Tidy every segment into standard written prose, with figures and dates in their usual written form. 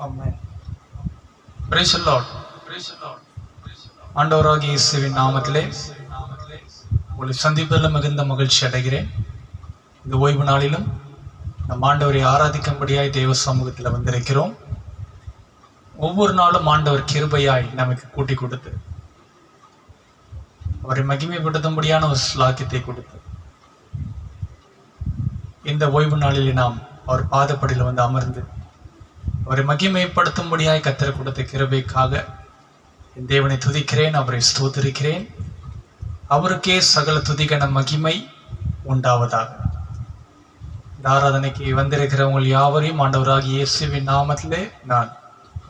Amen. Praise the Lord. ஆண்டவராகிய இயேசுவின் நாமத்திலே உங்களை சந்திப்பதில் மிகுந்த மகிழ்ச்சி அடைகிறேன். இந்த ஓய்வு நாளிலும் நம் ஆண்டவரை ஆராதிக்கும்படியாய் தேவ சமூகத்தில் வந்திருக்கிறோம். ஒவ்வொரு நாளும் ஆண்டவர் கிருபையாய் நமக்கு கூட்டி கொடுத்து அவரை மகிமைப்படுத்தும்படியான ஒரு ஸ்லாக்கியத்தை கொடுத்து இந்த ஓய்வு நாளிலே நாம் அவர் பாதப்படியில் வந்து அமர்ந்து அவரை மகிமைப்படுத்தும்படியாய் கர்த்தர் கொடுத்த கிருபைக்காக என் தேவனை துதிக்கிறேன், அவரை ஸ்தோத்திரிக்கிறேன். அவருக்கே சகல துதிகன மகிமை உண்டாவதாக. இந்த ஆராதனைக்கு வந்திருக்கிறவங்க யாவரையும் ஆண்டவராகிய இயேசுவின் நாமத்திலே நான்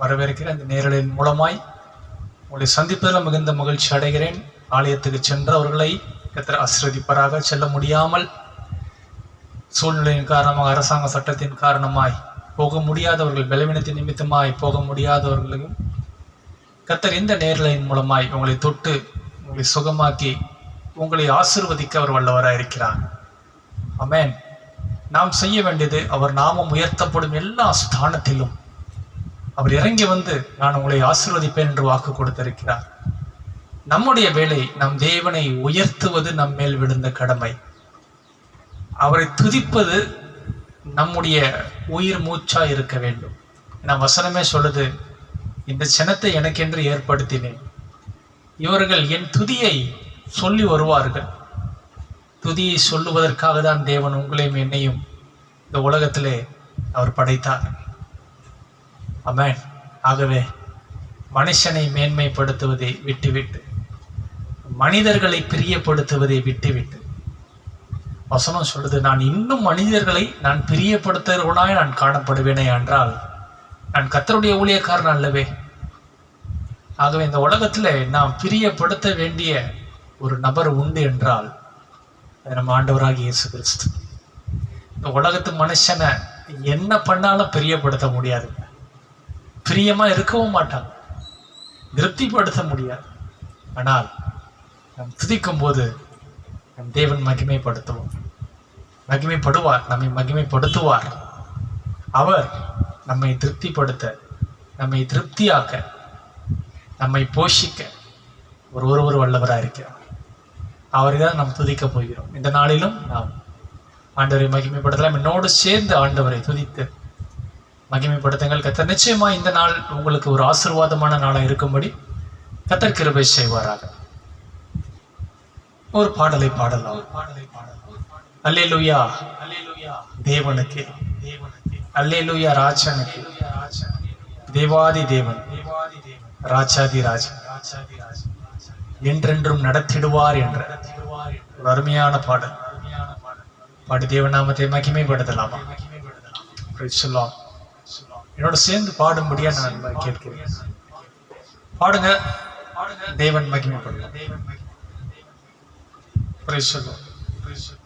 வரவேற்கிறேன். அந்த நேரலின் மூலமாய் உங்களை சந்திப்பதில் மிகுந்த மகிழ்ச்சி அடைகிறேன். ஆலயத்துக்கு சென்றவர்களை கர்த்தர் ஆசீர்வதிப்பாராக. செல்ல முடியாமல் சூழ்நிலையின் காரணமாக, அரசாங்க சட்டத்தின் காரணமாய் போக முடியாதவர்கள், பலவீனத்தின் நிமித்தமாய் போக முடியாதவர்களையும் கர்த்தர் இந்த நேரலையின் மூலமாய் உங்களை தொட்டு உங்களை சுகமாக்கி உங்களை ஆசீர்வதிக்க அவர் வல்லவராக இருக்கிறார். ஆமென். நாம் செய்ய வேண்டியது, அவர் நாமம் உயர்த்தப்படும் எல்லா ஸ்தானத்திலும் அவர் இறங்கி வந்து நான் உங்களை ஆசீர்வதிப்பேன் என்று வாக்கு கொடுத்திருக்கிறார். நம்முடைய வேலை நம் தேவனை உயர்த்துவது நம் மேல் விழுந்த கடமை. அவரை துதிப்பது நம்முடைய உயிர் மூச்சா இருக்க வேண்டும். நான் வசனமே சொல்லுது, இந்த ஜனத்தை எனக்கென்று ஏற்படுத்தினேன், இவர்கள் என் துதியை சொல்லி வருவார்கள். துதியை சொல்லுவதற்காக தான் தேவன் உங்களையும் என்னையும் இந்த உலகத்திலே அவர் படைத்தார். ஆமென். ஆகவே மனுஷனை மேன்மைப்படுத்துவதை விட்டுவிட்டு மனிதர்களை பிரியப்படுத்துவதை விட்டுவிட்டு, வசனம் சொல்லுது, நான் இன்னும் மனிதர்களை நான் பிரியப்படுத்துகிறவனாய் நான் காணப்படுவேனே என்றால் நான் கர்த்தருடைய ஊழியக்காரன் அல்லவே. ஆகவே இந்த உலகத்தில் நாம் பிரியப்படுத்த வேண்டிய ஒரு நபர் உண்டு என்றால் அது நம்ம ஆண்டவராகிய இயேசு கிறிஸ்து. இந்த உலகத்து மனுஷனை என்ன பண்ணாலும் பிரியப்படுத்த முடியாது, பிரியமா இருக்கவும் மாட்டாங்க, திருப்திப்படுத்த முடியாது. ஆனால் நாம் துதிக்கும் போது நம் தேவன் மகிமைப்படுவார், நம்மை மகிமைப்படுத்துவார். அவர் நம்மை திருப்திப்படுத்த, நம்மை திருப்தியாக்க, நம்மை போஷிக்க ஒருவர் வல்லவராக இருக்கிறார். அவரை தான் நாம் துதிக்க போகிறோம். இந்த நாளிலும் நாம் ஆண்டவரை மகிமைப்படுத்தலாம். என்னோடு சேர்ந்து ஆண்டவரை துதித்து மகிமைப்படுத்துங்கள். கர்த்தர் நிச்சயமா இந்த நாள் உங்களுக்கு ஒரு ஆசீர்வாதமான நாளாக இருக்கும்படி கர்த்தர் கிருபை செய்வாராக. ஒரு பாடலை பாடலாம். அல்லேலூயா தேவனுக்கு, அல்லேலூயா ராஜனுக்கு, தேவாதி தேவன், ராஜாதி ராஜன் என்றென்றும் நடத்திடுவார் என்ற ஒரு அருமையான பாடல் பாடி தேவநாமத்தை மகிமைப்படுத்தலாமா? என்னோட சேர்ந்து பாடும்படியா நான் கேட்கிறேன். பாடுங்க, தேவன் மகிமைப்படலாம். Praise the Lord. Praise the Lord.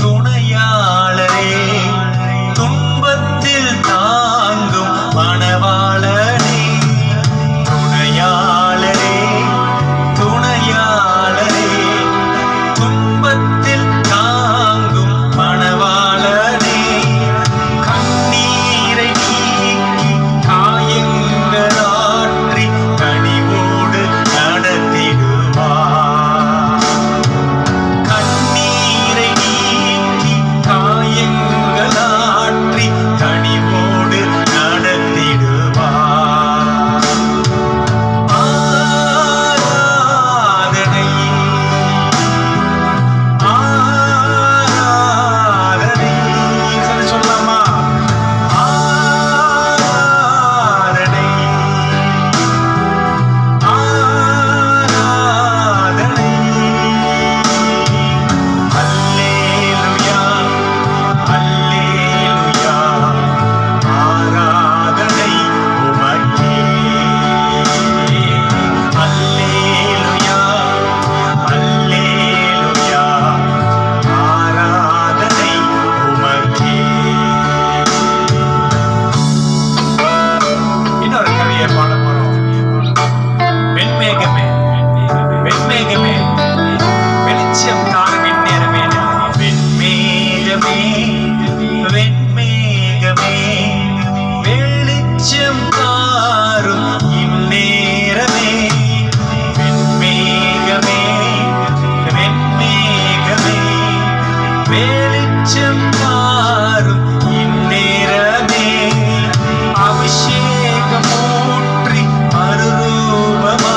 துணையாளரே, துன்பத்தில் தாங்கும் மணவாளனே, துணையாளரே, துணையாளரே, துன்பத்தில் தாங்கும் மணவாளனே, கண்ணீரை நீக்கி காயங்களாற்றி கனிவோடு நடத்திடுவார். கண்ணீரை நீக்கி காயங்களாற்றி கனிவோடு நடத்திடுவார். ஆராதனை ஆராதனை சொல்லலாமா? ஆராதனை ஆராதனை. அல்லேலூயா அல்லேலூயா, ஆராதனை உமக்கே. அல்லேலூயா அல்லேலூயா, ஆராதனை உமக்கே. இன்னொரு கவியை பாட போறோம். வெண்மேகமே வெண்மேகமே வெளிச்சம் தாரும் இந்நேரமே. வெண்மேகமே வெண்மேகமே வெளிச்சம் தாரும் இந்நேரமே. வெண்மேகமே வெண்மேகமே வெளிச்சம் தாரும் இந்நேரமே. அபிஷேகமூற்றி மறுரூபமாக்கி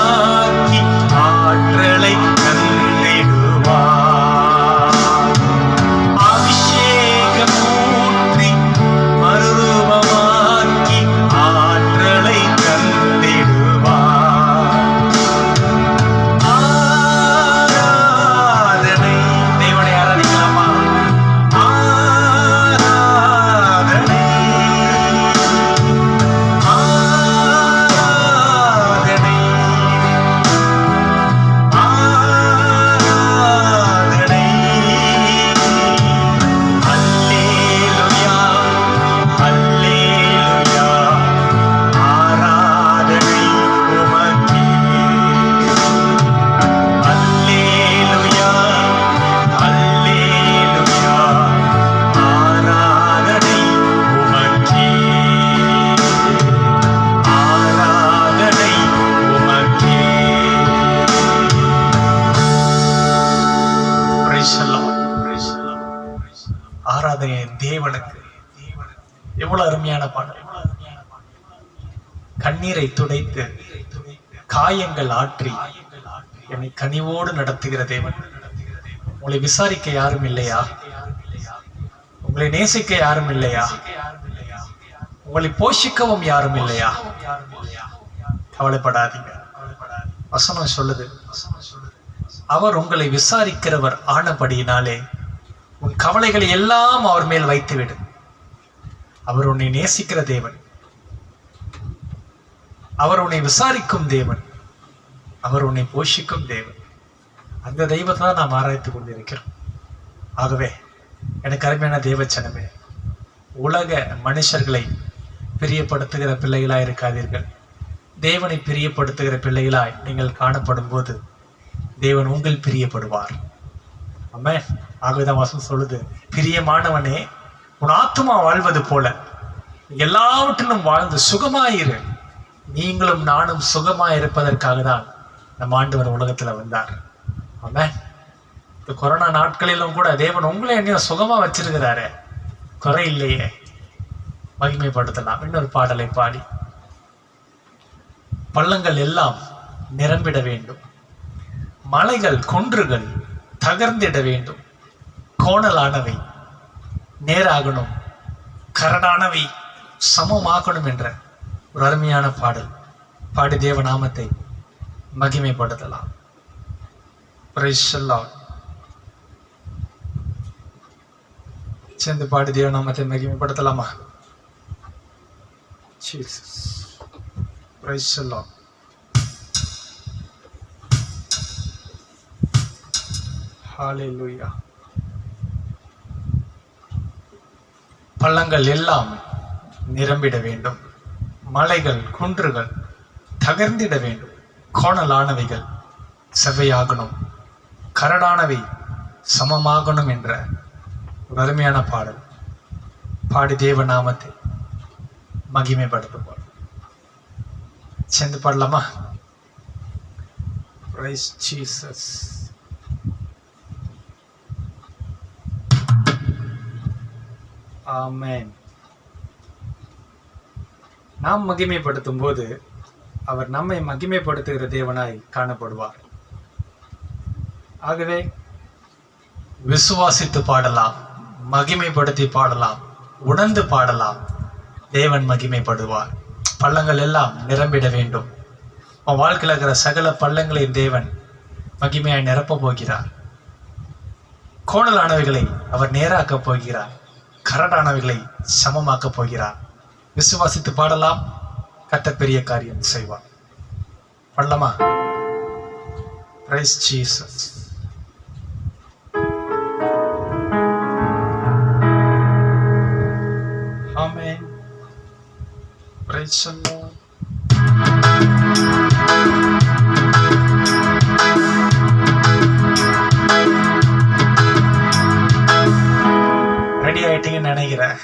ஆற்றலை தந்திடுவார். அபிஷேகமூற்றி மறுரூபமாக்கி ஆற்றலை தந்திடுவார். ஆராதனை. தேவனை ஆராதிக்கலாமா? ஆராதனை ஆராதனை ஆராதனை. அல்லேலூயா அல்லேலூயா, ஆராதனை உமக்கே. அல்லேலூயா அல்லேலூயா, ஆராதனை உமக்கே. ஆராதனை உமக்கே. Praise the Lord. Praise the Lord. ஆராதனை தேவனுக்கு. எவ்வளவு அருமையான பாடல். கண்ணீரை துடைத்து காயங்கள் ஆற்றி என்னை கனிவோடு நடத்துகிற தேவன். உங்களை விசாரிக்க யாரும் இல்லையா? உங்களை நேசிக்க யாரும் இல்லையா? உங்களை போஷிக்கவும் யாரும் இல்லையா? கவலைப்படாதீங்க. வசனம் சொல்லுது, அவர் உங்களை விசாரிக்கிறவர் ஆனபடியினாலே உன் கவலைகளை எல்லாம் அவர் மேல் வைத்துவிடு. அவர் உன்னை நேசிக்கிற தேவன், அவர் உன்னை விசாரிக்கும் தேவன், அவர் உன்னை போஷிக்கும் தேவன். அந்த தெய்வத்தை தான் நாம் ஆராய்த்து கொண்டிருக்கிறோம். ஆகவே எனக்கு அருமையான தேவச்சனமே, உலக மனுஷர்களை பிரியப்படுத்துகிற பிள்ளைகளாய் இருக்காதீர்கள். தேவனை பிரியப்படுத்துகிற பிள்ளைகளாய் நீங்கள் காணப்படும் போது தேவன் உங்கள் பிரியப்படுவார். ஆமென். ஆகவேதான் வசனம் சொல்லுது, பிரியமானவனே உன் ஆத்துமா வாழ்வது போல எல்லாவற்றிலும் வாழ்ந்து சுகமாயிரு. நீங்களும் நானும் சுகமாயிருப்பதற்காக தான் நம் ஆண்டவர் உலகத்துல வந்தார். ஆமென். இந்த கொரோனா நாட்களிலும் கூட தேவன் உங்களை என்னையும் சுகமா வச்சிருக்கிறாரு, குறை இல்லையே. மகிமைப்படுத்தலாம். இன்னொரு பாடலை பாடி, பள்ளங்கள் எல்லாம் நிரம்பிட வேண்டும், மலைகள் குன்றுகள் தகர்ந்திட வேண்டும், கோணலானவை நேராகணும், கரடானவை சமமாகணும் என்ற ஒரு அருமையான பாடல் பாடி தேவ நாமத்தை மகிமைப்படுத்தலாம். Praise the Lord. சேர்ந்து பாடி தேவ நாமத்தை மகிமைப்படுத்தலாமா? Jesus. Praise the Lord. Hallelujah. பள்ளங்கள் எல்லாம் நிரம்பிட வேண்டும், மலைகள் குன்றுகள் தகர்ந்திட வேண்டும், கோணலானவைகள் செவ்வையாகணும், கரடானவை சமமாகணும் என்ற ஒரு அருமையான பாடல் பாடி தேவ நாமத்தை மகிமைப்படுத்துவோம். சேர்ந்து பாடலாமா? Praise Jesus. ஆமென். நாம் மகிமைப்படுத்தும் போது அவர் நம்மை மகிமைப்படுத்துகிற தேவனாய் காணப்படுவார். ஆகவே விசுவாசித்து பாடலாம், மகிமைப்படுத்தி பாடலாம், உணர்ந்து பாடலாம். தேவன் மகிமைப்படுவார். பள்ளங்கள் எல்லாம் நிரம்பிட வேண்டும். உன் வாழ்க்கையில் இருக்கிற சகல பள்ளங்களையும் தேவன் மகிமையாய் நிரப்ப போகிறார். கோணலானவைகளை அவர் நேராக்கப் போகிறார், கரடானவைகளை சமமாக்கப் போகிறார். விசுவாசித்து பாடலாம். கர்த்தர் பெரிய காரியம் செய்வார். பாடலாமா? Praise Jesus. Amen. Praise the Lord. Ready ஆயிட்டீங்கன்னு நினைக்கிறேன்.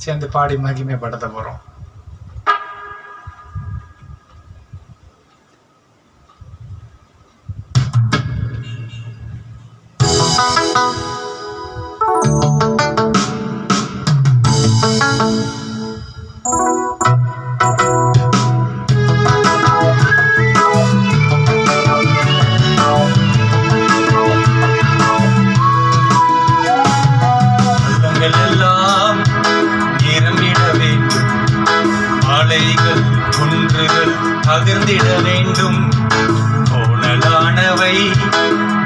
சேர்ந்து பாடி மகிமைப்படுத்த போறோம். குன்றுகள் பகிர்ந்திட வேண்டும், கோணலானவை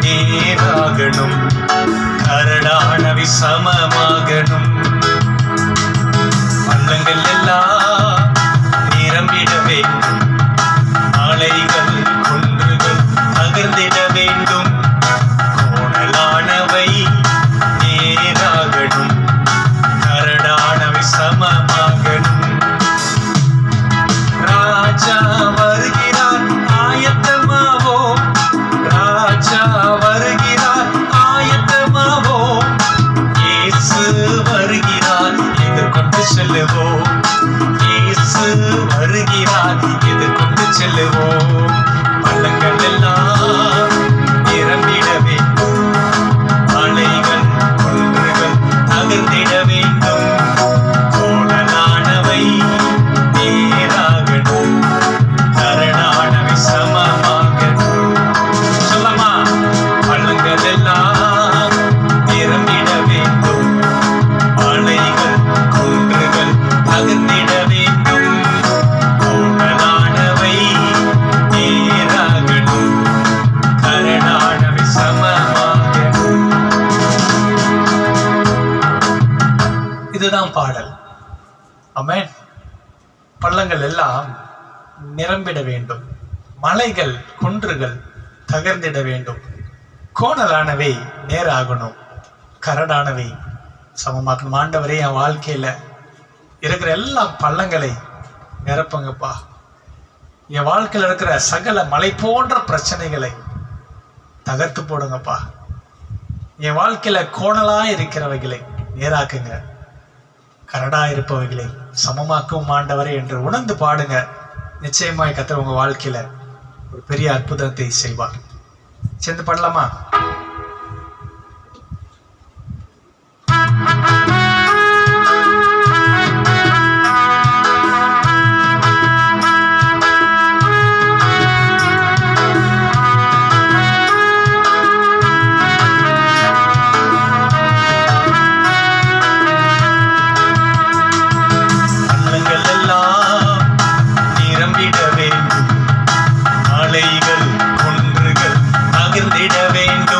நேராகணும், கரடானவை சமமாகணும். பள்ளங்கள் எல்லாம் நிரம்பிட வேண்டும், மலைகள் குன்றுகள் பகிர்ந்திட வேண்டும், கோணலானவை நேராகணும், கரடானவை சமமாகணும். ராஜா வருகிறார் ஆயத்தமாவோ, ராஜா வருகிறார் ஆயத்தமாவோ, இயேசு வருகிறார் எதிர்கொண்டு செல்லுவோம், இயேசு வருகிறார் எதிர்கொண்டு செல்லுவோம். பள்ளங்கள் எல்லாம் நிரம்பிட வேண்டும், மலைகள் குன்றுகள் தகர்ந்திட வேண்டும், கோணலானவை நேராகணும், கரடானவை சமமாகணும். சொல்லமா? பள்ளங்கள் எல்லாம் நிரம்பிட வேண்டும், மலைகள் குன்றுகள் தகர்ந்திட வேண்டும், கோணலானவை நேராகணும், கரடானவை சமமாகணும். இதுதான் பாடல். ஆமென். பள்ளங்கள் எல்லாம் நிரம்பிட வேண்டும், மலைகள் குன்றுகள் தகர்ந்திட வேண்டும், கோணலானவை நேராகணும், கரடானவை சமமாக்கணும். ஆண்டவரே, என் வாழ்க்கையில இருக்கிற எல்லா பள்ளங்களை நிரப்புங்கப்பா. என் வாழ்க்கையில் இருக்கிற சகல மலை போன்ற பிரச்சனைகளை தகர்த்து போடுங்கப்பா. என் வாழ்க்கையில கோணலா இருக்கிறவைகளை நேராக்குங்க, கரடா இருப்பவைகளை சமமாக்கும் ஆண்டவரே என்று உணர்ந்து பாடுங்க. நிச்சயமாய் கர்த்தர் உங்க வாழ்க்கையில ஒரு பெரிய அற்புதத்தை செய்வார். சேர்ந்து பாடலாமா? மலைகள் குன்றுகள் பகிர்ந்திட வேண்டும்,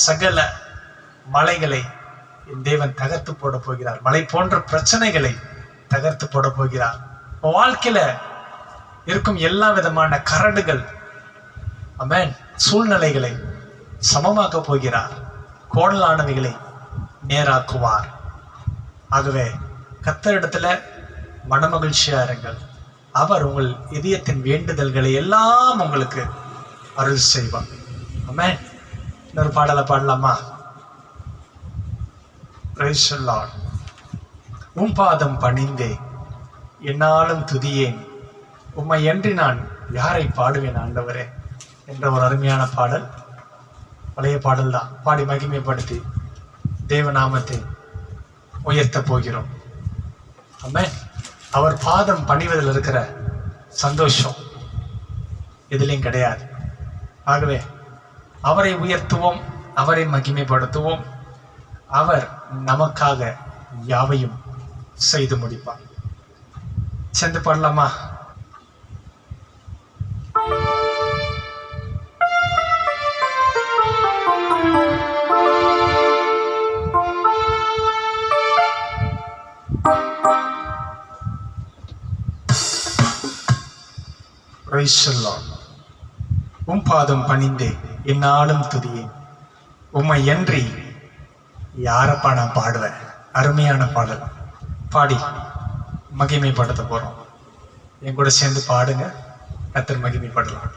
சகல மலைகளை என் தேவன் தகர்த்து போட போகிறார். மலை போன்ற பிரச்சனைகளை தகர்த்து போட போகிறார். வாழ்க்கையில இருக்கும் எல்லா விதமான கரடுகள், ஆமென், சூழ்நிலைகளை சமமாக்க போகிறார். கோணலானவைகளை நேராக்குவார். ஆகவே கர்த்தரிடத்துல மனமகிழ்ச்சியா இருங்கள். அவர் உங்கள் இதயத்தின் வேண்டுதல்களை எல்லாம் உங்களுக்கு அருள் செய்வார். ஆமென். இன்னொரு பாடலை பாடலாமா? Price the Lord. உம் பாதம் பணிந்தே என்னாலும் துதியேன், உம்மை அன்றி நான் யாரை பாடுவேன் ஆண்டவரே என்ற ஒரு அருமையான பாடல். பழைய பாடல் தான். பாடி மகிமைப்படுத்தி தேவநாமத்தை உயர்த்த போகிறோம். ஆமென். அவர் பாதம் பணிவதில் இருக்கிற சந்தோஷம் எதிலையும் கிடையாது. ஆகவே அவரை உயர்த்துவோம், அவரை மகிமைப்படுத்துவோம். அவர் நமக்காக யாவையும் செய்து முடிப்பார். சென்று பாடலாமா? உம் பாதம் பணிந்தே என்னாலும் துதியேன், உம்மை அன்றி யாரப்பா நான் பாடுவேன். அருமையான பாடல். பாடி மகிமைப்படுத்த போறோம். என் கூட சேர்ந்து பாடுங்க. கர்த்தர் மகிமைப்படலாம்.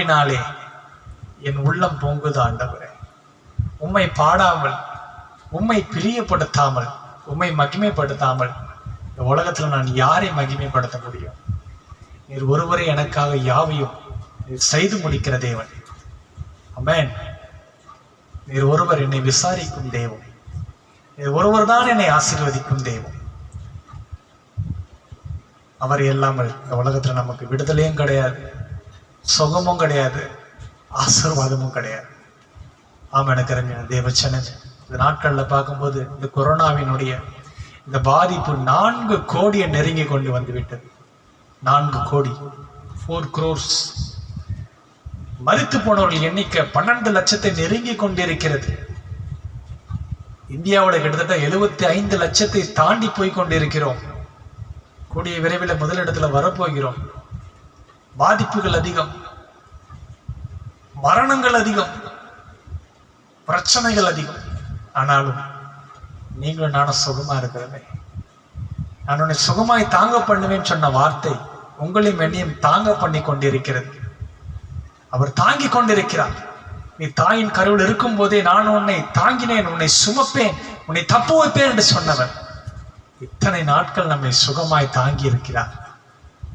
அன்பினாலே என் உள்ளம் பொங்குது ஆண்டவரே. உம்மை பாடாமல், உம்மை பிரியப்படுத்தாமல், உம்மை மகிமைப்படுத்தாமல் இந்த உலகத்துல நான் யாரை மகிமைப்படுத்த முடியும்? நீர் ஒருவரே எனக்காக யாவையும் நீர் செய்து முடிக்கிற தேவன். ஆமென். நீர் ஒருவர் என்னை விசாரிக்கும் தெய்வம். நீர் ஒருவர் தான் என்னை ஆசீர்வதிக்கும் தெய்வம். அவர் இல்லாமல் இந்த உலகத்துல நமக்கு விடுதலையும் கிடையாது, சுகமும் கிடையாது, ஆசீர்வாதமும் கிடையாது. ஆமா, எனக்கு அருமையான தேவச்சனமே, இந்த நாட்கள்ல பார்க்கும்போது இந்த கொரோனாவினுடைய இந்த பாதிப்பு 4 கோடியை நெருங்கி கொண்டு வந்து விட்டது. 4 கோடி, 4 crores. மரித்து போனவர்கள் எண்ணிக்கை 12 லட்சத்தை நெருங்கி கொண்டிருக்கிறது. இந்தியாவில் கிட்டத்தட்ட 75 லட்சத்தை தாண்டி போய் கொண்டிருக்கிறோம். கூடிய விரைவில் முதலிடத்துல வரப்போகிறோம். பாதிப்புகள் அதிகம், மரணங்கள் அதிகம், பிரச்சனைகள் அதிகம். ஆனாலும் நீங்களும் நானும் சுகமா இருக்கிறவே. நான் உன்னை சுகமாய் தாங்க பண்ணுவேன்னு சொன்ன வார்த்தை உங்களையும் என்னையும் தாங்க பண்ணி கொண்டிருக்கிறது. அவர் தாங்கி கொண்டிருக்கிறார். நீ தாயின் கருவில் இருக்கும் போதே நான் உன்னை தாங்கினேன், உன்னை சுமப்பேன், உன்னை தப்பு வைப்பேன் என்று சொன்னவர் இத்தனை நாட்கள் நம்மை சுகமாய் தாங்கி இருக்கிறார்.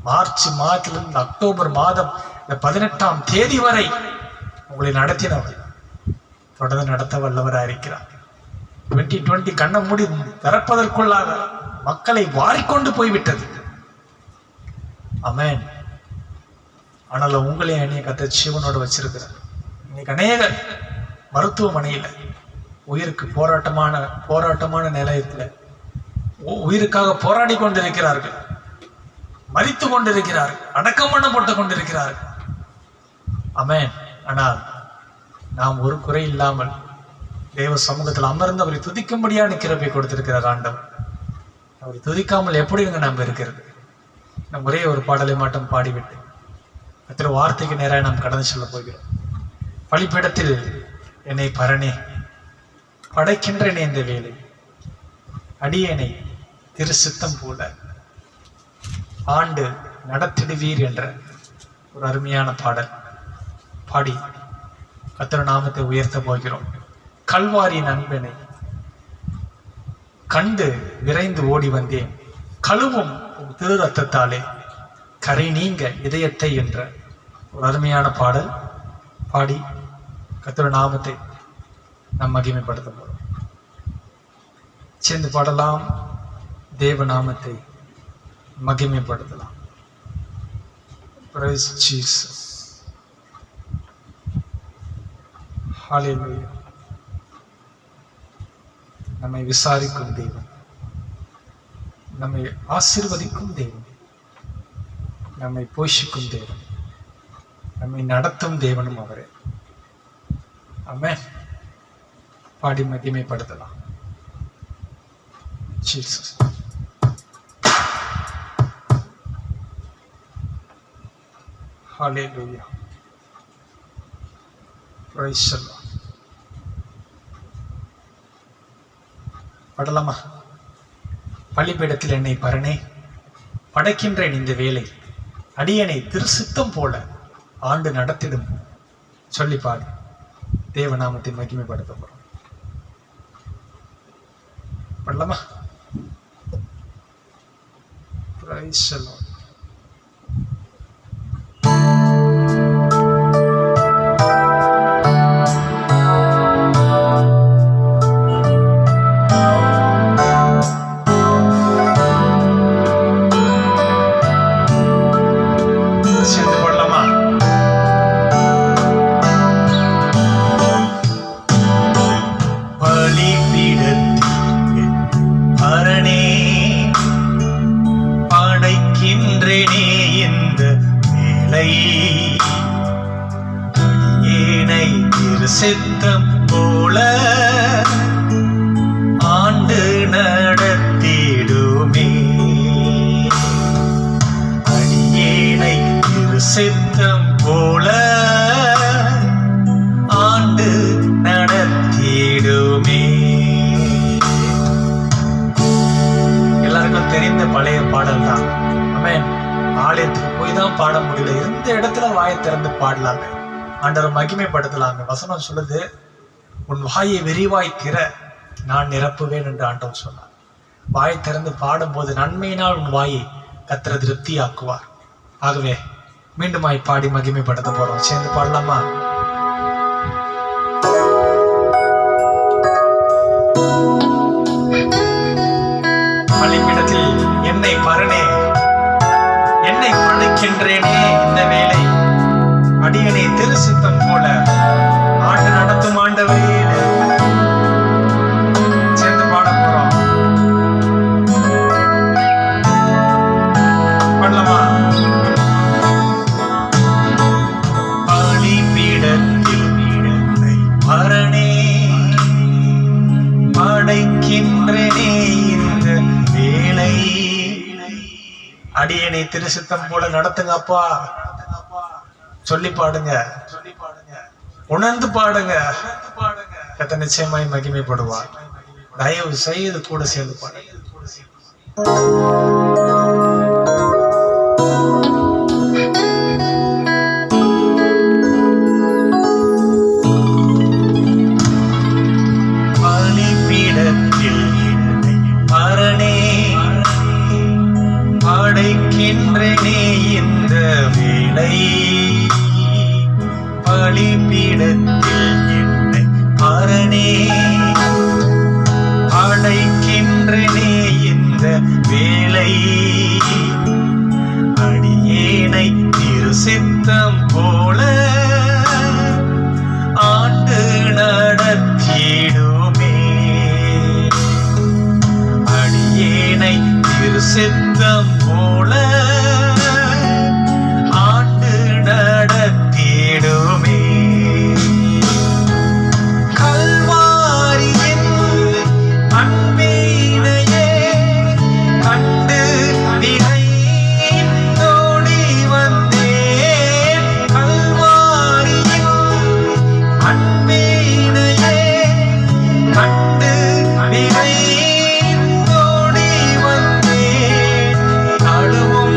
மார்ச் மாதத்திலிருந்து அக்டோபர் மாதம் இந்த 18ஆம் தேதி வரை உங்களை நடத்தினவர் தொடர்ந்து நடத்த வல்லவராக இருக்கிறார். 2020 கண்ண மூடி திறப்பதற்குள்ளாக மக்களை வாரிக்கொண்டு போய்விட்டது. ஆமென். ஆனாலும் உங்களே அணிய கத்த ஜீவனோடு வச்சிருக்கிறார். இன்னைக்கு அநேகர் மருத்துவமனையில உயிருக்கு போராட்டமான நிலையத்துல உயிருக்காக போராடி கொண்டிருக்கிறார்கள், மரித்து கொண்டிருக்கிறார்கள், அடக்கம் பண்ணப்பட்டு கொண்டிருக்கிறார்கள். ஆமென். ஆனால் நாம் ஒரு குறை இல்லாமல் தேவ சமூகத்தில் அமர்ந்து அவரை துதிக்கும்படியான கிருபை கொடுத்திருக்கிறார் ஆண்டவர். அவரை துதிக்காமல் எப்படிங்க நாம் இருக்கிறது? நம் ஒரே ஒரு பாடலை மட்டும் பாடிவிட்டு அத்தனை வார்த்தைக்கு நேராக நாம் கடந்து செல்ல போகிறோம். பலிப்பீடத்தில் என்னை பரணே படைக்கின்றேனே இந்த வேலை, அடியேனை திரு சித்தம் போல ஆண்டு நடத்திடுவீர் என்ற ஒரு அருமையான பாடல் பாடி கர்த்தர் நாமத்தை உயர்த்த போகிறோம். கல்வாரியின் அன்பனை கண்டு விரைந்து ஓடி வந்தேன், கழுவும் திரு ரத்தத்தாலே கரை நீங்க இதயத்தை என்ற ஒரு அருமையான பாடல் பாடி கர்த்தர் நாமத்தை நாம் மகிமைப்படுத்த போறோம். சேர்ந்து பாடலாம், தேவ நாமத்தை மகிமைப்படுத்தலாம். Praise Jesus. Hallelujah. நம்மை விசாரிக்கும் தெய்வம், நம்மை ஆசீர்வதிக்கும் தெய்வம், நம்மை போஷிக்கும் தேவன், நம்மை நடத்தும் தேவனும் அவரே. ஆமென். பாடி மகிமைப்படுத்தலாம். Jesus. Hallelujah. Praise the Lord. படலாமா? பலிபீடத்தில் என்னை பரணே படைக்கின்றேன் இந்த வேலை, அடியனை திருசித்தம் போல ஆண்டு நடத்திடும் சொல்லி பாடு தேவநாமத்தை மகிமைப்படுத்த போறோம். படலாமா? Praise the Lord. சித்தம் போல ஆண்டு நடத்திடுமே, அடியேனை சித்தம் போல ஆண்டு நடத்திடுமே. எல்லாருக்கும் தெரிந்த பழைய பாடல் தான். ஆமென். ஆலயத்துக்கு போய் தான் பாட முடியல, எந்த இடத்துல வாயை திறந்து பாடலாமே. ஆண்டவர் மகிமைப்படுத்தலாங்க. வசனம் சொல்லுது, உன் வாயை விரிவாய் திற, நான் நிரப்புவேன் என்று ஆண்டவர் சொன்னார். வாய் திறந்து பாடும்போது நன்மையினால் உன் வாயை கர்த்தர் திருப்தி ஆக்குவார். ஆகவே மீண்டுமாய் பாடி மகிமைப்படுத்த போறோம். சேர்ந்து பாடலாமா? பலிபீடத்தில் என்னை பரணே, என்னை படைக்கின்றேனே, இந்த வேலை அடியனை திருசித்தம் போல ஆண்டு நடத்தும் ஆண்டவரே. சேர்ந்து பாட போறோம். பாடலாமா? பலிபீடத்தில் என்னை பரணே, படைக்கின்றேனே, இந்த வேலை அடியனை திருசித்தம் போல நடத்துங்க அப்பா. சொல்லி பாடுங்க, உணர்ந்து பாடுங்க. கர்த்தர் நிச்சயமாய் மகிமைப்படுவார். தயவு செய்து கூட சேர்ந்து பாடுங்க. பலிபீடத்தில் என்னை பரணே, படைக்கின்றேனே, இந்த வேலை பலிபீடத்தில் என்னை பரணே, படைக்கின்றேனே, இந்த வேலை அடியேனை திருசித்தம் போல ஆண்டு நடத்திடுமே. அடியேனை திருசித்தம் போல ஆண்டு நடத்திடுமே. கல்வாரியின் அன்பினையே கண்டு நிறைந்தோடி வந்தேன். கல்வாரியின் அன்பினையே கண்டு நிறைந்தோடி வந்தேன். அழுவும்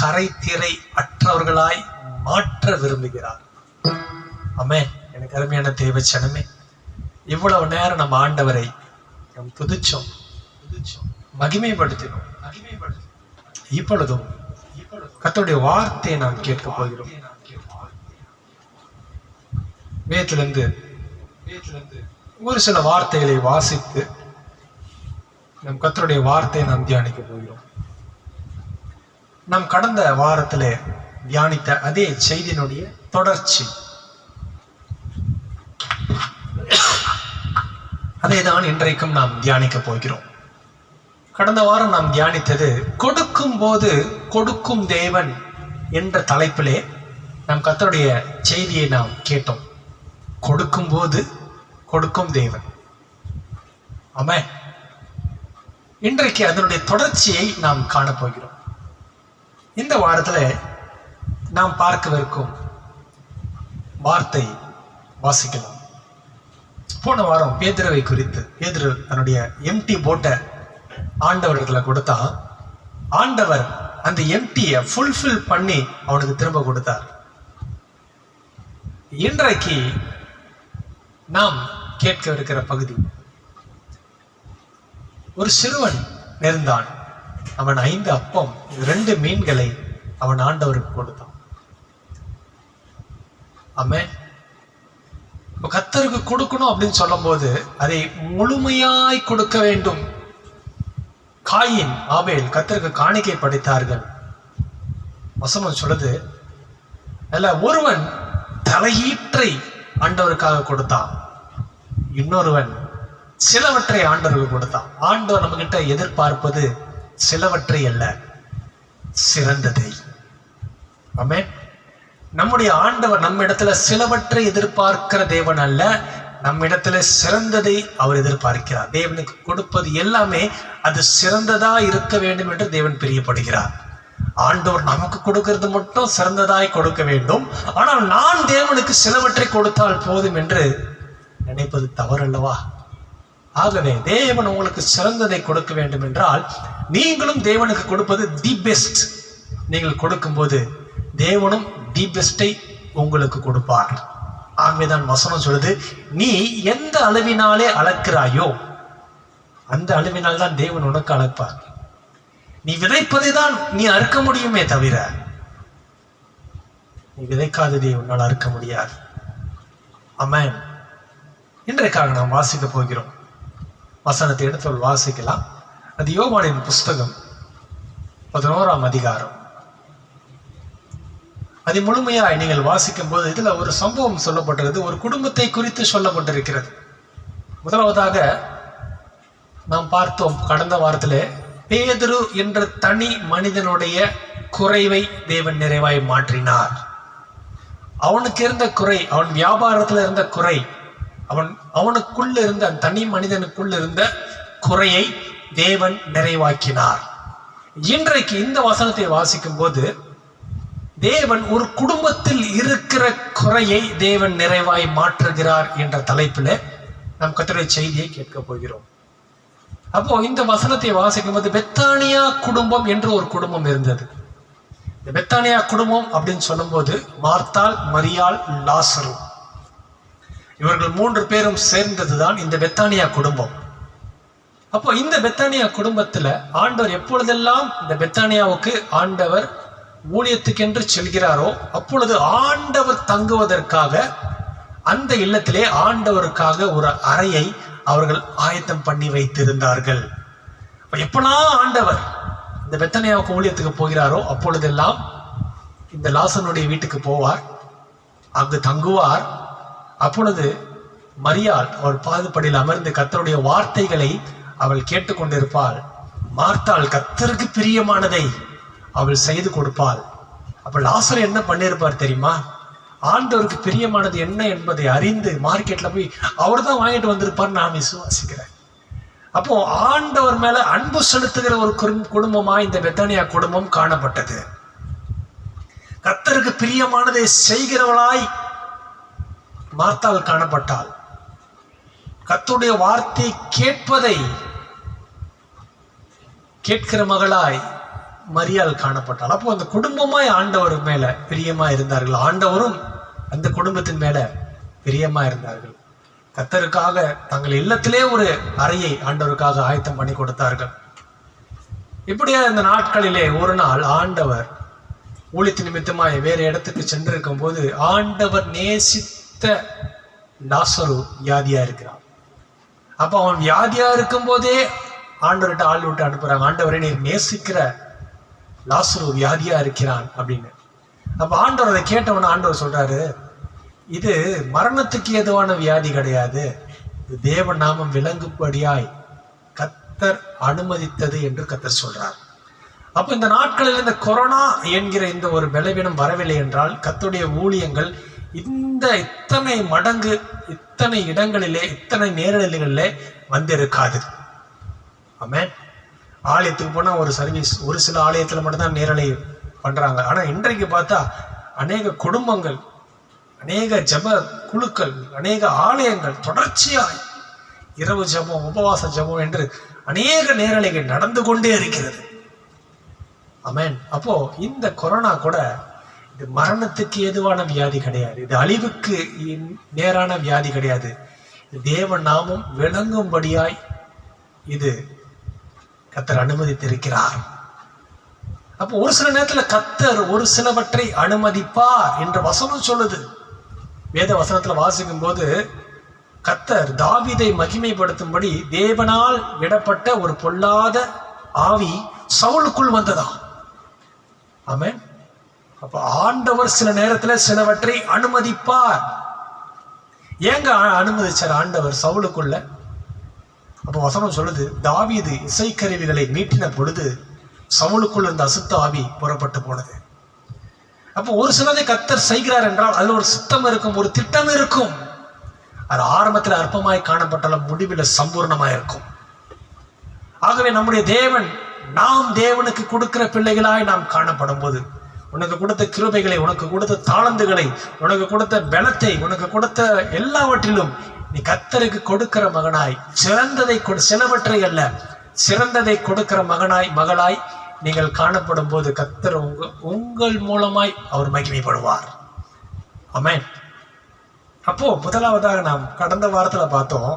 கரை திரை அற்றவர்களாய் மாற்ற விரும்புகிறார். ஆமென். எனக்கு அருமையான தேவ ஜனமே, இவ்வளவு நேரம் நம்ம ஆண்டவரை நாம் துதிச்சோம், மகிமைப்படுத்தினோம். இப்பொழுதும் கர்த்தருடைய வார்த்தையை நாம் கேட்க போகிறோம். வேதத்திலிருந்து ஒரு சில வார்த்தைகளை வாசித்து நம் கர்த்தருடைய வார்த்தையை நாம் தியானிக்க போகிறோம். நாம் கடந்த வாரத்திலே தியானித்த அதே செய்தியினுடைய தொடர்ச்சி, அதை தான் இன்றைக்கும் நாம் தியானிக்க போகிறோம். கடந்த வாரம் நாம் தியானித்தது கொடுக்கும் போது கொடுக்கும் தேவன் என்ற தலைப்பிலே நாம் கர்த்தருடைய செய்தியை நாம் கேட்டோம். கொடுக்கும் போது கொடுக்கும் தேவன். ஆமென். இன்றைக்கு அதனுடைய தொடர்ச்சியை நாம் காணப்போகிறோம். இந்த வாரத்தில் நாம் பார்க்கவிருக்கும் வார்த்தை வாசிக்கலாம். போன வாரம் பேதுருவை குறித்து, பேதுரு தன்னுடைய எம்டி போட்டை ஆண்டவர்களை கொடுத்தா, ஆண்டவர் அந்த எம்டியை ஃபுல்ஃபில் பண்ணி அவனுக்கு திரும்ப கொடுத்தார். இன்றைக்கு நாம் கேட்க இருக்கிற பகுதி, ஒரு சிறுவன் இருந்தான். அவன் 5 அப்பம் 2 மீன்களை அவன் ஆண்டவருக்கு கொடுத்தான். ஆமென். இப்ப கர்த்தருக்கு கொடுக்கணும் அப்படின்னு சொல்லும் போது அதை முழுமையாய் கொடுக்க வேண்டும். காயின் ஆபேல் கர்த்தருக்கு காணிக்கை படைத்தார்கள். வசனம் சொல்லுது, அல்ல ஒருவன் தலையீற்றை ஆண்டவருக்காக கொடுத்தான், இன்னொருவன் சிலவற்றை ஆண்டவருக்கு கொடுத்தான். ஆண்டவர் நம்ம கிட்ட எதிர்பார்ப்பது சிலவற்றை அல்ல, சிறந்ததை. ஆமென். நம்முடைய ஆண்டவர் நம்ம இடத்துல சிலவற்றை எதிர்பார்க்கிற தேவன் அல்ல, நம்ம இடத்துல சிறந்ததை அவர் எதிர்பார்க்கிறார். தேவனுக்கு கொடுப்பது எல்லாமே அது சிறந்ததா இருக்க வேண்டும் என்று தேவன் பிரியப்படுகிறார். ஆண்டவர் நமக்கு கொடுக்கிறது மட்டும் சிறந்ததாய் கொடுக்க வேண்டும், ஆனால் நான் தேவனுக்கு சிலவற்றை கொடுத்தால் போதும் என்று நினைப்பது தவறல்லவா? ஆகவே தேவன் உங்களுக்கு சிறந்ததை கொடுக்க வேண்டும் என்றால் நீங்களும் தேவனுக்கு கொடுப்பது தி பெஸ்ட். நீங்கள் கொடுக்கும்போது தேவனும் தி பெஸ்டை உங்களுக்கு கொடுப்பார். ஆகவேதான் வசனம் சொல்லுது, நீ எந்த அளவினாலே அளக்கிறாயோ அந்த அளவினால் தான் தேவன் உனக்கு அளப்பார். நீ விதைப்பதை தான் நீ அறுக்க முடியுமே தவிர நீ விதைக்காததை உன்னால் அறுக்க முடியாது. ஆமென். இன்றைக்காக நாம் வாசிக்க போகிறோம். வசனத்தை எடுத்து வாசிக்கலாம். அது யோவானின் புஸ்தகம் 11ஆம் அதிகாரம். அதை முழுமையாய் நீங்கள் வாசிக்கும் போது இதுல ஒரு சம்பவம் சொல்லப்பட்டிருக்கிறது, ஒரு குடும்பத்தை குறித்து சொல்லப்பட்டிருக்கிறது. முதலாவதாக நாம் பார்த்தோம் கடந்த வாரத்திலே, பேதுரு என்ற தனி மனிதனுடைய குறைவை தேவன் நிறைவாய் மாற்றினார். அவனுக்கு இருந்த குறை, அவன் வியாபாரத்தில் இருந்த குறை, அவனுக்குள்ள இருந்த அந்த தனி மனிதனுக்குள்ள இருந்த குறையை தேவன் நிறைவாக்கினார். இன்றைக்கு இந்த வசனத்தை வாசிக்கும் போது தேவன் ஒரு குடும்பத்தில் இருக்கிற குறையை தேவன் நிறைவாய் மாற்றுகிறார் என்ற தலைப்பில் நாம் கர்த்தருடைய செய்தியை கேட்க போகிறோம். அப்போ இந்த வசனத்தை வாசிக்கும் போது பெத்தானியா குடும்பம் என்று ஒரு குடும்பம் இருந்தது. இந்த பெத்தானியா குடும்பம் அப்படின்னு சொல்லும் போது மார்த்தாள், மரியாள், லாசரு, இவர்கள் 3 பேரும் சேர்ந்ததுதான் இந்த பெத்தானியா குடும்பம். அப்போ இந்த பெத்தானியா குடும்பத்துல ஆண்டவர் எப்பொழுதெல்லாம் இந்த பெத்தானியாவுக்கு ஆண்டவர் ஊழியத்துக்கென்று செல்கிறாரோ அப்பொழுது ஆண்டவர் தங்குவதற்காக அந்த இல்லத்திலே ஆண்டவருக்காக ஒரு அறையை அவர்கள் ஆயத்தம் பண்ணி வைத்திருந்தார்கள். எப்பெல்லாம் ஆண்டவர் இந்த பெத்தானியாவுக்கு ஊழியத்துக்கு போகிறாரோ அப்பொழுதெல்லாம் இந்த லாசனுடைய வீட்டுக்கு போவார், அங்கு தங்குவார். அப்பொழுது மரியாள் அவள் பாதுபடியில் அமர்ந்து கர்த்தருடைய வார்த்தைகளை அவள் கேட்டுக்கொண்டிருப்பாள். மார்த்தாள் கர்த்தருக்கு பிரியமானதை அவள் செய்து கொடுப்பாள். அப்ப லாசர் என்ன பண்ணியிருப்பார் தெரியுமா? ஆண்டவருக்கு பிரியமானது என்ன என்பதை அறிந்து மார்க்கெட்ல போய் அவர் தான் வாங்கிட்டு வந்திருப்பார் நான் விசுவாசிக்கிறேன். அப்போ ஆண்டவர் மேல அன்பு செலுத்துகிற ஒரு குடும்பமா இந்த பெத்தானியா குடும்பம் காணப்பட்டது. கர்த்தருக்கு பிரியமானதை செய்கிறவளாய் மார்த்தாள் காணப்பட்டாள். கர்த்தருடைய வார்த்தை கேட்பதை கேட்கிற மகளாய் மரியாள் காணப்பட்டாள். அப்போ அந்த குடும்பமாய் ஆண்டவர் மேல பிரியமா இருந்தார்கள், ஆண்டவரும் அந்த குடும்பத்தின் மேல பிரியமா இருந்தார்கள். கர்த்தருக்காக தங்கள் இல்லத்திலே ஒரு அறையை ஆண்டவருக்காக ஆயத்தம் பண்ணி கொடுத்தார்கள். இப்படியா இந்த நாட்களிலே ஒரு நாள் ஆண்டவர் ஊழியத்து நிமித்தமாய் வேறு இடத்துக்கு சென்றிருக்கும் போது ஆண்டவர் நேசித்த லாசரு வியாதியா இருக்கிறான். அப்ப அவன் வியாதியா இருக்கும் போதே ஆண்டவர்கிட்ட ஆள் விட்டு அனுப்புறாங்க, ஆண்டவரை நீர் நேசிக்கிற லாசரு வியாதியா இருக்கிறான் அப்படின்னு. அப்ப ஆண்டவர் அதை கேட்டவன ஆண்டவர் சொல்றாரு, இது மரணத்துக்கு ஏதுவான வியாதி கிடையாது, இது தேவ நாமம் விளங்கும்படியாய் கர்த்தர் அனுமதித்தது என்று கர்த்தர் சொல்றார். அப்ப இந்த நாட்களில் இந்த கொரோனா என்கிற இந்த ஒரு பலவீனம் வரவில்லை என்றால் கர்த்தருடைய ஊழியங்கள் இந்த இத்தனை மடங்கு இத்தனை இடங்களிலே இத்தனை நேரடிகளிலே வந்திருக்காது. ஆமென். ஆலயத்துக்கு போனா ஒரு சர்வீஸ், ஒரு சில ஆலயத்துல மட்டும்தான் நேரலை பண்றாங்க. ஆனா இன்றைக்கு பார்த்தா அநேக குடும்பங்கள், அநேக ஜப குழுக்கள், அநேக ஆலயங்கள் தொடர்ச்சியாய் இரவு ஜபம், உபவாச ஜபம் என்று அநேக நேரலைகள் நடந்து கொண்டே இருக்கிறது. ஆமென். அப்போ இந்த கொரோனா கூட இது மரணத்துக்கு ஏதுவான வியாதி கிடையாது, இது அழிவுக்கு நேரான வியாதி கிடையாது, தேவ நாமம் விளங்கும்படியாய் இது கர்த்தர் அனுமதித்திருக்கிறார். அப்போ ஒரு சில நேரத்துல கர்த்தர் ஒரு சிலவற்றை அனுமதிப்பார் என்ற வசனம் சொல்லுது. வேத வசனத்துல வாசிக்கும் போது கர்த்தர் தாவீதை மகிமைப்படுத்தும்படி தேவனால் விடப்பட்ட ஒரு பொல்லாத ஆவி சவுலுக்குள் வந்ததா. ஆமென். அப்ப ஆண்டவர் சில நேரத்துல சிலவற்றை அனுமதிப்பார். ஏங்க அனுமதிச்சார் ஆண்டவர் சவுலுக்குள்ள? அப்போ வசனம் சொல்லுது, தாவீது இசைக்கருவிகளை மீட்டின பொழுது சவுலுக்குள் இருந்த அசுத்த ஆவி புறப்பட்டு போனது. அப்போ ஒரு சிலதை கர்த்தர் செய்கிறார் என்றால் அதுல ஒரு சித்தம் இருக்கும், ஒரு திட்டம் இருக்கும். அது ஆரம்பத்தில் அற்பமாய் காணப்பட்டாலும் முடிவில் சம்பூர்ணமாய் இருக்கும். ஆகவே நம்முடைய தேவன், நாம் தேவனுக்கு கொடுக்கிற பிள்ளைகளாய் நாம் காணப்படும் போது உனக்கு கொடுத்த கிருபைகளை, உனக்கு கொடுத்த தாளந்துகளை, உனக்கு கொடுத்த பலத்தை, உனக்கு கொடுத்த எல்லாவற்றிலும் நீ கர்த்தருக்கு கொடுக்கிற மகனாய், சிறந்ததை சிலவற்றை அல்ல சிறந்ததை கொடுக்கிற மகனாய் மகளாய் நீங்கள் காணப்படும் போது கர்த்தர் உங்கள் மூலமாய் அவர் மகிமைப்படுவார். ஆமென். அப்போ முதலாவதாக நாம் கடந்த வாரத்துல பார்த்தோம்,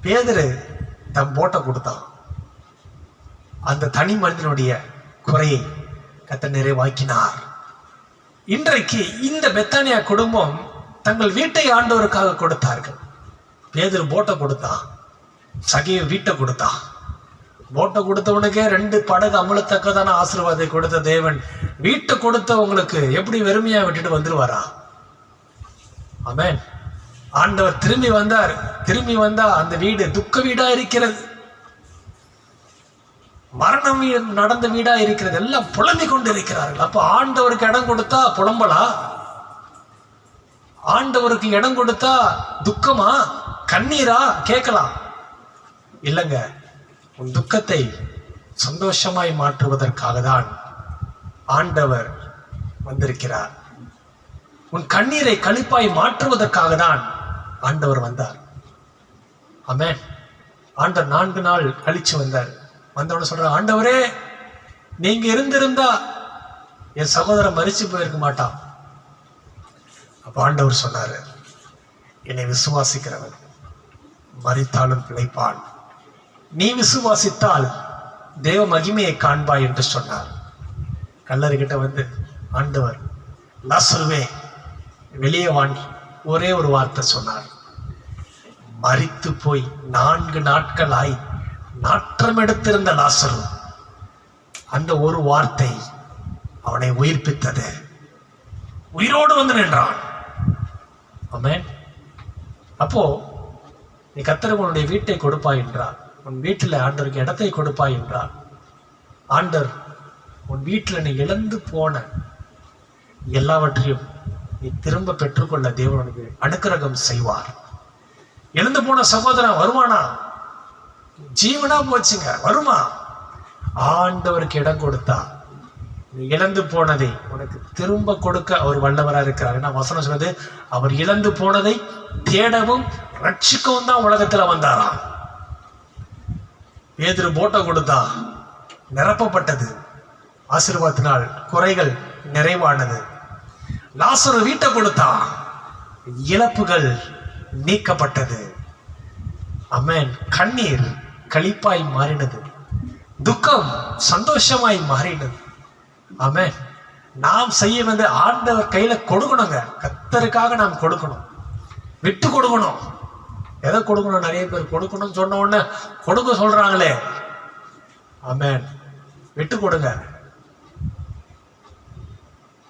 பேதுரு தம் போட்டை கொடுத்தான். அந்த தனி மனிதனுடைய குறையை கர்த்தர் நிறைவாக்கினார். இன்றைக்கு இந்த பெத்தானியா குடும்பம் தங்கள் வீட்டை ஆண்டவருக்காக கொடுத்தார்கள். பேதுரு போட்டை கொடுத்தான், சகைய வீட்டை கொடுத்தான். போட்டை கொடுத்தவனுக்கே 2 படகு அமலத்தக்கதான ஆசீர்வாதத்தை கொடுத்த தேவன் வீட்டை கொடுத்தவங்களுக்கு எப்படி வெறுமையா விட்டுட்டு வந்துருவாரா? ஆமென். ஆண்டவர் திரும்பி வந்தார். திரும்பி வந்தா அந்த வீடு துக்க வீடா இருக்கிறது, மரணம் நடந்த வீடா இருக்கிறது, எல்லாம் புலம்பிக் கொண்டு இருக்கிறார்கள். அப்ப ஆண்டவருக்கு இடம் கொடுத்தா புலம்பலா? ஆண்டவருக்கு இடம் கொடுத்தா துக்கமா, கண்ணீரா கேட்கலாம். இல்லைங்க, உன் துக்கத்தை சந்தோஷமாய் மாற்றுவதற்காக தான் ஆண்டவர் வந்திருக்கிறார். உன் கண்ணீரை களிப்பாய் மாற்றுவதற்காக தான் ஆண்டவர் வந்தார். ஆமென். ஆண்டவர் 4 நாள் கழிச்சு வந்தார். வந்தவன சொல்ற, ஆண்டவரே நீங்க இருந்திருந்தா என் சகோதரன் மரிச்சு போயிருக்க மாட்டான். அப்ப ஆண்டவர் சொன்னாரு, என்னை விசுவாசிக்கிறவன் மரித்தாலும் பிழைப்பான், நீ விசுவாசித்தால் தேவ மகிமையை காண்பாய் என்று சொன்னார். கல்லறை கிட்ட வந்து ஆண்டவர், லாசருவே வெளியே வான், ஒரே ஒரு வார்த்தை சொன்னார். மரித்து போய் 4 நாட்களாய் நாற்றம் எடுத்திருந்த லாசரு, அந்த ஒரு வார்த்தை அவனை உயிர்ப்பித்தது. உயிரோடு வந்து நின்றான். ஆமென். அப்போ நீ கர்த்தருக்கு உன்னுடைய வீட்டை கொடுப்பாய் என்றார். உன் வீட்டில் ஆண்டவருக்கு இடத்தை கொடுப்பாய் என்றார். ஆண்டவர் உன் வீட்டில் நீ இழந்து போன எல்லாவற்றையும் நீ திரும்ப பெற்றுக்கொள்ள தேவனுக்கு அனுக்கிரகம் செய்வார். இழந்து போன சகோதரன் வருவானா? ஜீவனா போச்சுங்க, வருமா? ஆண்டவருக்கு இடம் கொடுத்தா நீ இழந்து போனதை உனக்கு திரும்ப கொடுக்க அவர் வல்லவரா இருக்கிறார். ஏன்னா வசனம் சொல்றது, அவர் இழந்து போனதை தேடவும் ரட்சிக்கவும் தான் உலகத்துல வந்தாராம். பேதுரு போட்டை கொடுத்தா, நிரப்பப்பட்டது. ஆசீர்வாதத்தினால் குறைகள் நிறைவானது. லாசரு வீட்டை கொடுத்தா, இழப்புகள் நீக்கப்பட்டது. ஆமென். கண்ணீர் களிப்பாய் மாறினது, துக்கம் சந்தோஷமாய் மாறினது. ஆமென். நாம் செய்ய வந்து ஆண்டவர் கையில கொடுக்கணுங்க. கர்த்தருக்காக நாம் கொடுக்கணும், விட்டு கொடுக்கணும். எதை கொடுக்கணும்? நிறைய பேர் கொடுக்கணும்னு சொன்ன உடனே கொடுக்க சொல்றாங்களே. ஆமென். விட்டு கொடுங்க.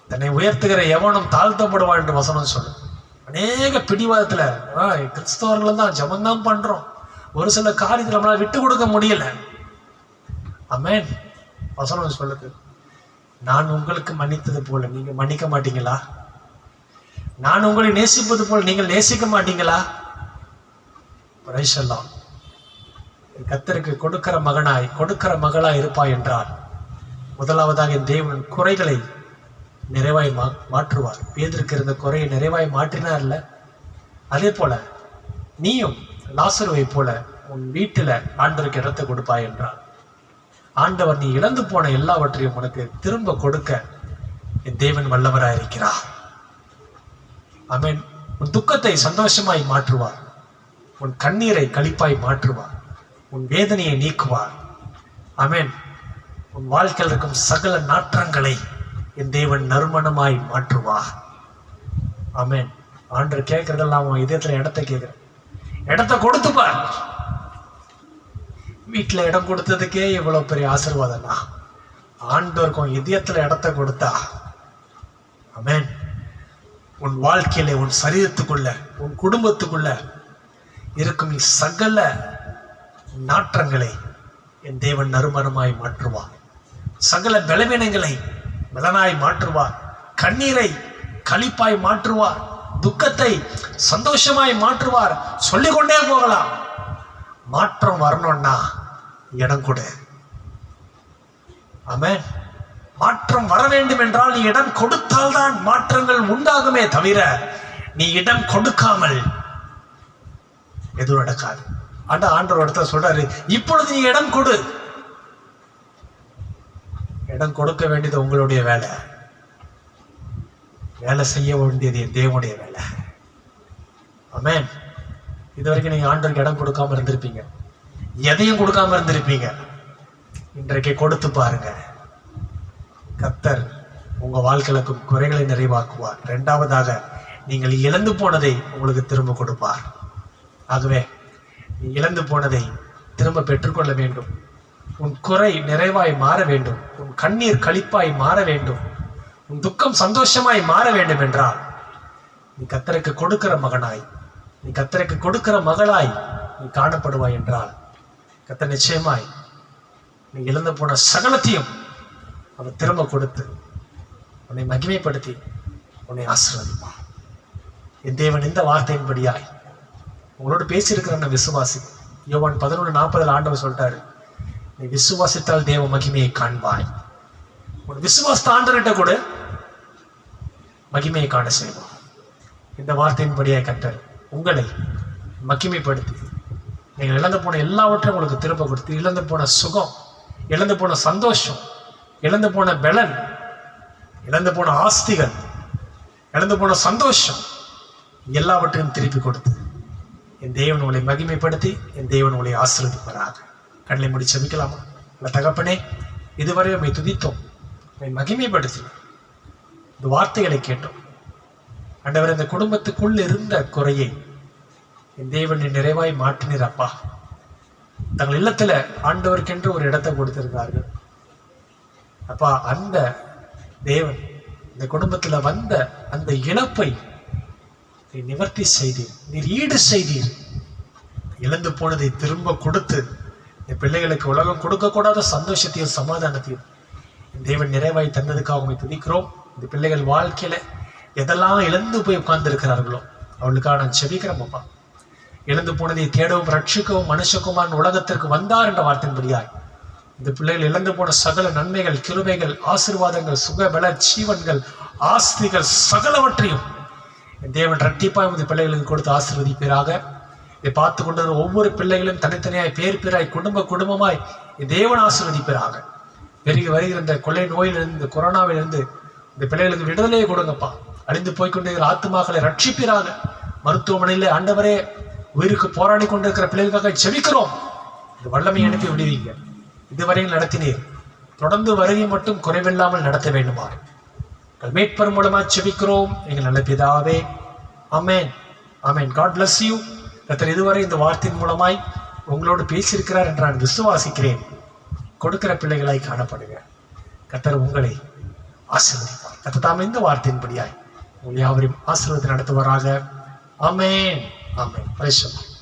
தன்னை உயர்த்துகிற எவனும் தாழ்த்தப்படுவான் என்று வசனம் சொல்லு. அநேக பிடிவாதத்துல கிறிஸ்தவர்கள் தான் ஜபம்தான் பண்றோம், ஒரு சில காரியத்தில் நம்மளால விட்டு கொடுக்க முடியல. ஆமென். வசனம் சொல்லுது, நான் உங்களுக்கு மன்னித்தது போல நீங்க மன்னிக்க மாட்டீங்களா? நான் உங்களை நேசிப்பது போல நீங்கள் நேசிக்க மாட்டீங்களா? பிரைஸ்-எல்லாம். கர்த்தருக்கு கொடுக்கிற மகனாய் கொடுக்கிற மகளாய் இருப்பாய் என்றால் முதலாவதாக என் தேவன் குறைகளை நிறைவாய் மாற்றுவார். பேதுருக்கு இருந்த குறையை நிறைவாய் மாற்றினார்ல, அதே போல நீயும் லாசருவை போல உன் வீட்டுல ஆண்டவருக்கு இடத்தை கொடுப்பாய் என்றார். ஆண்டவர் நீ இழந்து போன எல்லாவற்றையும் உனக்கு திரும்ப கொடுக்க என் தேவன் வல்லவராயிருக்கிறார். ஆமென். உன் துக்கத்தை சந்தோஷமாய் மாற்றுவார், உன் கண்ணீரை களிப்பாய் மாற்றுவார், உன் வேதனையை நீக்குவார். ஆமென். உன் வாழ்க்கையில் இருக்கும் சகல நாற்றங்களை என் தேவன் நறுமணமாய் மாற்றுவார். ஆமென். ஆண்டவர் கேட்கறதெல்லாம் அவன் இதயத்துல இடத்தை கேட்கிறேன். இடத்தை கொடுத்துப்பார். வீட்டுல இடம் கொடுத்ததுக்கே இவ்வளவு பெரிய ஆசீர்வாதம்னா ஆண்டவருக்கும் இதயத்துல இடத்தை கொடுத்தா, ஆமென், உன் வாழ்க்கையில உன் சரீரத்துக்குள்ள உன் குடும்பத்துக்குள்ள இருக்கும் சகல நாற்றங்களை என் தேவன் நறுமணமாய் மாற்றுவார். சகல பலவீனங்களை பலனாய் மாற்றுவார், கண்ணீரை களிப்பாய் மாற்றுவார், துக்கத்தை சந்தோஷமாய் மாற்றுவார். சொல்லிக்கொண்டே போகலாம். மாற்றம் வரணும்னா இடம் கொடு. ஆமென். மாற்றம் வர வேண்டும் என்றால் நீ இடம் கொடுத்தால்தான் மாற்றங்கள் உண்டாகுமே தவிர நீ இடம் கொடுக்காமல் எதுவும் நடக்காது. ஆண்டவர் இடத்துல சொல்றாரு, இப்பொழுது நீ இடம் கொடு. இடம் கொடுக்க வேண்டியது உங்களுடைய வேலை, வேலை செய்ய வேண்டியது என் தேவனுடைய வேலை. ஆமென். இது வரைக்கும் நீங்க ஆண்டவருக்கு இடம் கொடுக்காம இருந்திருப்பீங்க, எதையும் கொடுக்காம இருந்திருப்பீங்க. இன்றைக்கு கொடுத்து பாருங்க, கர்த்தர் உங்க வாழ்க்கைக்கு குறைகளை நிறைவாக்குவார். இரண்டாவதாக நீங்கள் இழந்து போனதை உங்களுக்கு திரும்ப கொடுப்பார். ஆகவே நீ இழந்து போனதை திரும்ப பெற்றுக்கொள்ள வேண்டும். உன் குறை நிறைவாய் மாற வேண்டும், உன் கண்ணீர் களிப்பாய் மாற வேண்டும், உன் துக்கம் சந்தோஷமாய் மாற வேண்டும் என்றால் நீ கர்த்தருக்கு கொடுக்கிற மகனாய், நீ கர்த்தருக்கு கொடுக்கிற மகளாய் நீ காணப்படுவாய் என்றால் கர்த்தர் நிச்சயமாய் நீ இழந்து போன சகலத்தையும் அவன் திரும்ப கொடுத்து உன்னை மகிமைப்படுத்தி உன்னை ஆசீர்வதிப்பான். என் தேவன் இந்த வார்த்தையின்படியாய் உங்களோடு பேசியிருக்கிற விசுவாசி. யோவான் 11:40 ஆண்டவர் சொல்லிட்டாரு, நீ விசுவாசித்தால் தேவ மகிமையை காண்பாய். உன் விசுவாசத்தை ஆண்டவர்கிட்ட கூட மகிமையை காண செய்வோம். இந்த வார்த்தையின்படியாய் கர்த்தர் உங்களை மகிமைப்படுத்தி நீங்கள் இழந்து போன எல்லாவற்றையும் உங்களுக்கு திரும்ப கொடுத்து, இழந்து போன சுகம், இழந்து போன சந்தோஷம், இழந்து போன பலன், இழந்து போன ஆஸ்திகள், இழந்து போன சந்தோஷம் எல்லாவற்றையும் திருப்பி கொடுத்து என் தேவன் உங்களை மகிமைப்படுத்தி என் தேவன் உங்களை ஆசீர்வதிப்பாராக. கண்ணை மூடி செபிக்கலாமா? இல்லை தகப்பனே, இதுவரை உம்மை துதித்தோம், உம்மை மகிமைப்படுத்தினோம், இந்த வார்த்தைகளை கேட்டோம். ஆண்டவர், இந்த குடும்பத்துக்குள் இருந்த குறையை என் தேவனை நிறைவாய் மாற்றினீர் அப்பா. தங்கள் இல்லத்துல ஆண்டவருக்கென்று ஒரு இடத்தை கொடுத்திருந்தார்கள் அப்பா. அந்த தேவன் இந்த குடும்பத்துல வந்த அந்த இழப்பை நீ நிவர்த்தி செய்தீர், நீர் ஈடு செய்தீர். இழந்து போனதை திரும்ப கொடுத்து என் பிள்ளைகளுக்கு உலகம் கொடுக்கக்கூடாத சந்தோஷத்தையும் சமாதானத்தையும் என் தேவன் நிறைவாய் தந்ததுக்காக உண்மை துதிக்கிறோம். இந்த பிள்ளைகள் வாழ்க்கையில எதெல்லாம் இழந்து போய் உட்கார்ந்து இருக்கிறார்களோ அவளுக்காக நான் செபிக்கிறேன் அப்பா. இழந்து போனதை தேடவும் ரட்சிக்கவும் மனுஷகுமாரன் உலகத்திற்கு வந்தார் என்ற வார்த்தையின்படியாய் இந்த பிள்ளைகள் இழந்து போன சகல நன்மைகள், கிருபைகள், ஆசீர்வாதங்கள், சுக பல ஜீவன்கள், ஆஸ்திகள் சகலவற்றையும் என் தேவன் இரட்டிப்பாய் இந்த பிள்ளைகளுக்கு கொடுத்து ஆசீர்வதிப்பீராக. இதை பார்த்து கொண்டு ஒவ்வொரு பிள்ளைகளும் தனித்தனியாய் பேர் பேராய் குடும்பமாய் என் தேவன் ஆசீர்வதிப்பீராக. பெருகி வருகிற இந்த கொள்ளை நோயிலிருந்து, கொரோனாவிலிருந்து இந்த பிள்ளைகளுக்கு விடுதலையை கொடுங்கப்பா. அழிந்து போய்கொண்டிருக்கிற ஆத்துமாக்களை ரட்சிப்பீராக. மருத்துவமனையில ஆண்டவரே உயிருக்கு போராடி கொண்டிருக்கிற பிள்ளைகளுக்காக ஜெபிக்கிறோம். இந்த வல்லமை அனுப்பி விடுவீங்க. இதுவரையில் நடத்தினீர், தொடர்ந்து வருகை மட்டும் குறைவில்லாமல் நடத்த வேண்டுமாறு மீட்பர் மூலமா ஜெபிக்கிறோம் எங்கள் நல்ல பிதாவே. ஆமென், ஆமென். God bless you. கர்த்தர் இதுவரை இந்த வார்த்தையின் மூலமாய் உங்களோடு பேசியிருக்கிறார் என்று நான் விசுவாசிக்கிறேன். கொடுக்கிற பிள்ளைகளாய் காணப்படுங்க. கர்த்தர் உங்களை ஆசீர்வதிப்பார். கர்த்தர் தாம் இந்த வார்த்தையின்படியாய் உங்கள் யாவரையும் ஆசீர்வாதத்தை நடத்துவாராக. ஆமென், ஆமென். Praise the Lord.